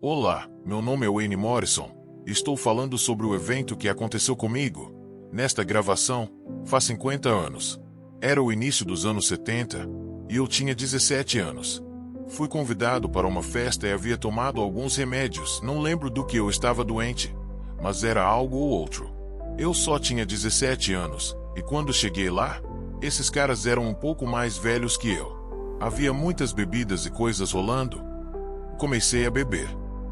Olá, meu nome é Wayne Morrison. Estou falando sobre o evento que aconteceu comigo. Nesta gravação, faz 50 anos. Era o início dos anos 70, e eu tinha 17 anos. Fui convidado para uma festa e havia tomado alguns remédios, não lembro do que eu estava doente, mas era algo ou outro. Eu só tinha 17 anos, e quando cheguei lá, esses caras eram um pouco mais velhos que eu. Havia muitas bebidas e coisas rolando. Comecei a beber.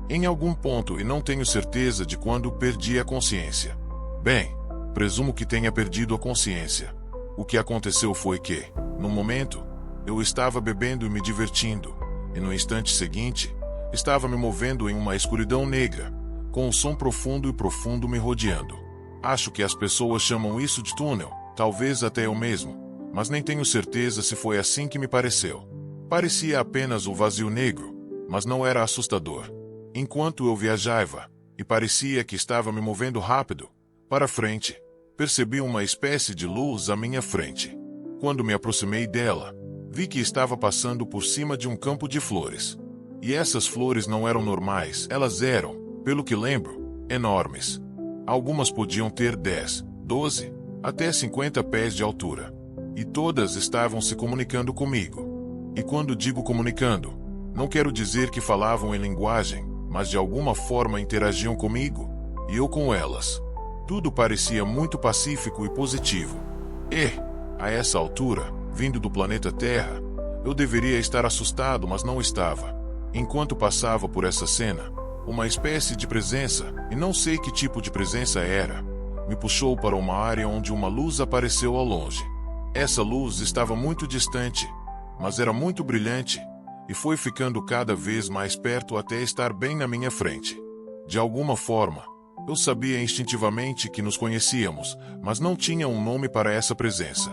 Em algum ponto, e não tenho certeza de quando, perdi a consciência. Bem, presumo que tenha perdido a consciência. O que aconteceu foi que, no momento, eu estava bebendo e me divertindo, e no instante seguinte, estava me movendo em uma escuridão negra, com um som profundo e profundo me rodeando. Acho que as pessoas chamam isso de túnel, talvez até eu mesmo, mas nem tenho certeza se foi assim que me pareceu. Parecia apenas um vazio negro, mas não era assustador. Enquanto eu viajava, e parecia que estava me movendo rápido, para frente, percebi uma espécie de luz à minha frente. Quando me aproximei dela, vi que estava passando por cima de um campo de flores. E essas flores não eram normais, elas eram, pelo que lembro, enormes. Algumas podiam ter 10, 12, até 50 pés de altura. E todas estavam se comunicando comigo. E quando digo comunicando, não quero dizer que falavam em linguagem, mas de alguma forma interagiam comigo, e eu com elas. Tudo parecia muito pacífico e positivo. E, a essa altura, vindo do planeta Terra, eu deveria estar assustado, mas não estava. Enquanto passava por essa cena, uma espécie de presença, e não sei que tipo de presença era, me puxou para uma área onde uma luz apareceu ao longe. Essa luz estava muito distante, mas era muito brilhante, e foi ficando cada vez mais perto até estar bem na minha frente. De alguma forma, eu sabia instintivamente que nos conhecíamos, mas não tinha um nome para essa presença.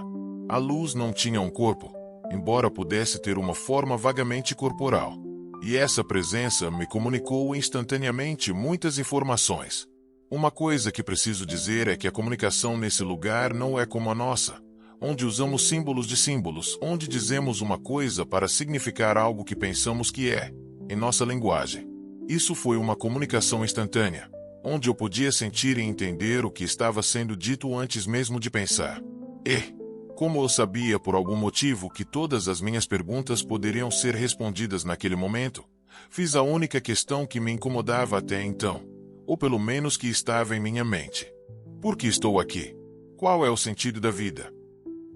A luz não tinha um corpo, embora pudesse ter uma forma vagamente corporal. E essa presença me comunicou instantaneamente muitas informações. Uma coisa que preciso dizer é que a comunicação nesse lugar não é como a nossa, onde usamos símbolos de símbolos, onde dizemos uma coisa para significar algo que pensamos que é, em nossa linguagem. Isso foi uma comunicação instantânea, onde eu podia sentir e entender o que estava sendo dito antes mesmo de pensar. E, como eu sabia por algum motivo que todas as minhas perguntas poderiam ser respondidas naquele momento, fiz a única questão que me incomodava até então, ou pelo menos que estava em minha mente. Por que estou aqui? Qual é o sentido da vida?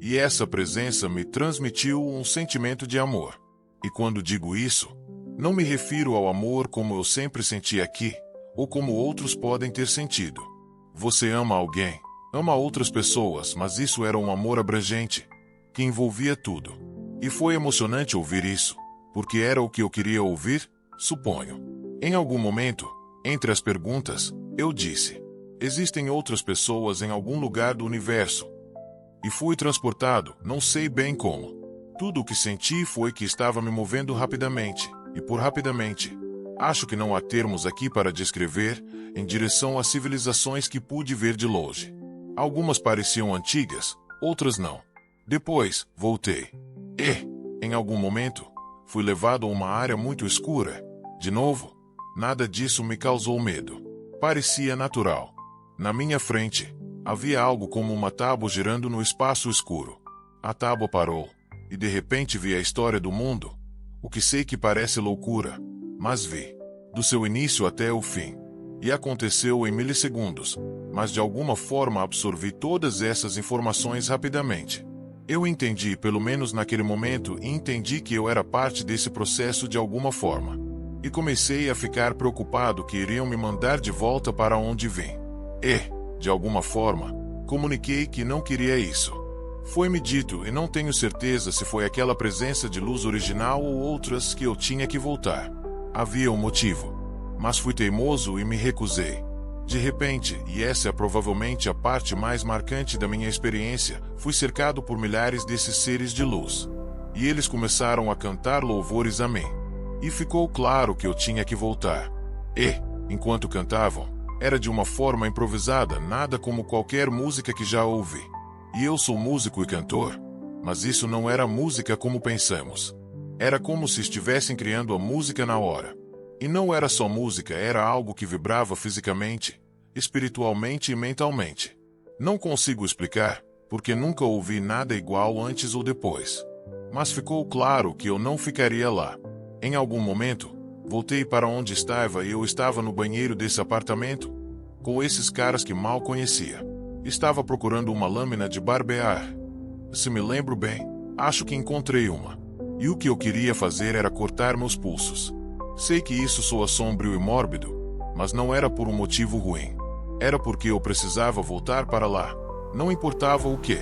E essa presença me transmitiu um sentimento de amor. E quando digo isso, não me refiro ao amor como eu sempre senti aqui, ou como outros podem ter sentido. Você ama alguém, ama outras pessoas, mas isso era um amor abrangente, que envolvia tudo. E foi emocionante ouvir isso, porque era o que eu queria ouvir, suponho. Em algum momento, entre as perguntas, eu disse: existem outras pessoas em algum lugar do universo. E fui transportado, não sei bem como. Tudo o que senti foi que estava me movendo rapidamente, e por rapidamente, acho que não há termos aqui para descrever, em direção às civilizações que pude ver de longe. Algumas pareciam antigas, outras não. Depois, voltei. E, em algum momento, fui levado a uma área muito escura. De novo, nada disso me causou medo. Parecia natural. Na minha frente, havia algo como uma tábua girando no espaço escuro. A tábua parou, e de repente vi a história do mundo, o que sei que parece loucura, mas vi, do seu início até o fim. E aconteceu em milissegundos, mas de alguma forma absorvi todas essas informações rapidamente. Eu entendi, pelo menos naquele momento, e entendi que eu era parte desse processo de alguma forma. E comecei a ficar preocupado que iriam me mandar de volta para onde vim. E, de alguma forma, comuniquei que não queria isso. Foi-me dito, e não tenho certeza se foi aquela presença de luz original ou outras, que eu tinha que voltar. Havia um motivo. Mas fui teimoso e me recusei. De repente, e essa é provavelmente a parte mais marcante da minha experiência, fui cercado por milhares desses seres de luz. E eles começaram a cantar louvores a mim. E ficou claro que eu tinha que voltar. E, enquanto cantavam, era de uma forma improvisada, nada como qualquer música que já ouvi. E eu sou músico e cantor, mas isso não era música como pensamos. Era como se estivessem criando a música na hora. E não era só música, era algo que vibrava fisicamente, espiritualmente e mentalmente. Não consigo explicar, porque nunca ouvi nada igual antes ou depois. Mas ficou claro que eu não ficaria lá. Em algum momento, voltei para onde estava e eu estava no banheiro desse apartamento, com esses caras que mal conhecia. Estava procurando uma lâmina de barbear. Se me lembro bem, acho que encontrei uma. E o que eu queria fazer era cortar meus pulsos. Sei que isso soa sombrio e mórbido, mas não era por um motivo ruim. Era porque eu precisava voltar para lá, não importava o quê.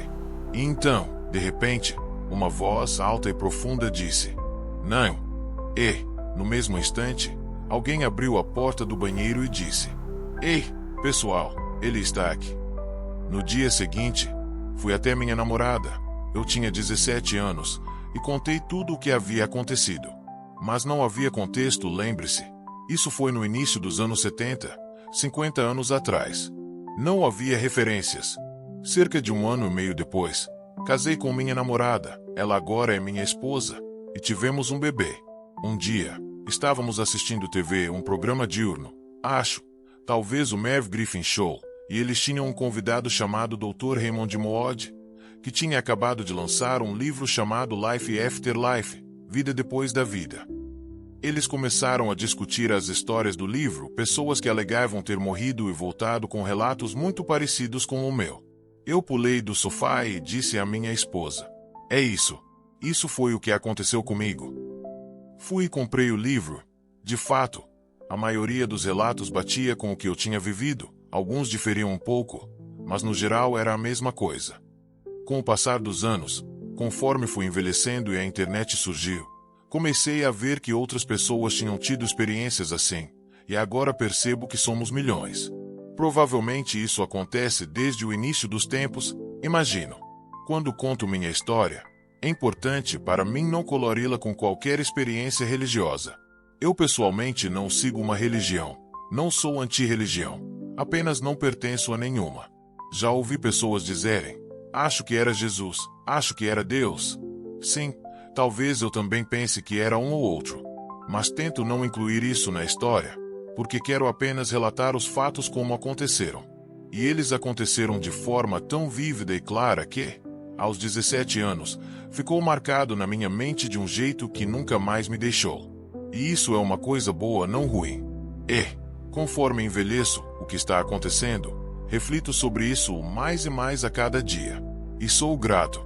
E então, de repente, uma voz alta e profunda disse: "Não." E, no mesmo instante, alguém abriu a porta do banheiro e disse: "Ei, pessoal, ele está aqui." No dia seguinte, fui até minha namorada. Eu tinha 17 anos e contei tudo o que havia acontecido. Mas não havia contexto, lembre-se. Isso foi no início dos anos 70, 50 anos atrás. Não havia referências. Cerca de 1 ano e meio depois, casei com minha namorada. Ela agora é minha esposa. E tivemos um bebê. Um dia, estávamos assistindo TV, um programa diurno. Acho, talvez o Merv Griffin Show. E eles tinham um convidado chamado Dr. Raymond Moody, que tinha acabado de lançar um livro chamado Life After Life, Vida Depois da Vida. Eles começaram a discutir as histórias do livro, pessoas que alegavam ter morrido e voltado com relatos muito parecidos com o meu. Eu pulei do sofá e disse à minha esposa: "É isso. Isso foi o que aconteceu comigo." Fui e comprei o livro. De fato, a maioria dos relatos batia com o que eu tinha vivido. Alguns diferiam um pouco, mas no geral era a mesma coisa. Com o passar dos anos, conforme fui envelhecendo e a internet surgiu, comecei a ver que outras pessoas tinham tido experiências assim, e agora percebo que somos milhões. Provavelmente isso acontece desde o início dos tempos, imagino. Quando conto minha história, é importante para mim não colori-la com qualquer experiência religiosa. Eu pessoalmente não sigo uma religião, não sou anti-religião. Apenas não pertenço a nenhuma. Já ouvi pessoas dizerem: "Acho que era Jesus, acho que era Deus." Sim, talvez eu também pense que era um ou outro. Mas tento não incluir isso na história, porque quero apenas relatar os fatos como aconteceram. E eles aconteceram de forma tão vívida e clara que, aos 17 anos, ficou marcado na minha mente de um jeito que nunca mais me deixou. E isso é uma coisa boa, não ruim. Conforme envelheço, o que está acontecendo, reflito sobre isso mais e mais a cada dia. E sou grato.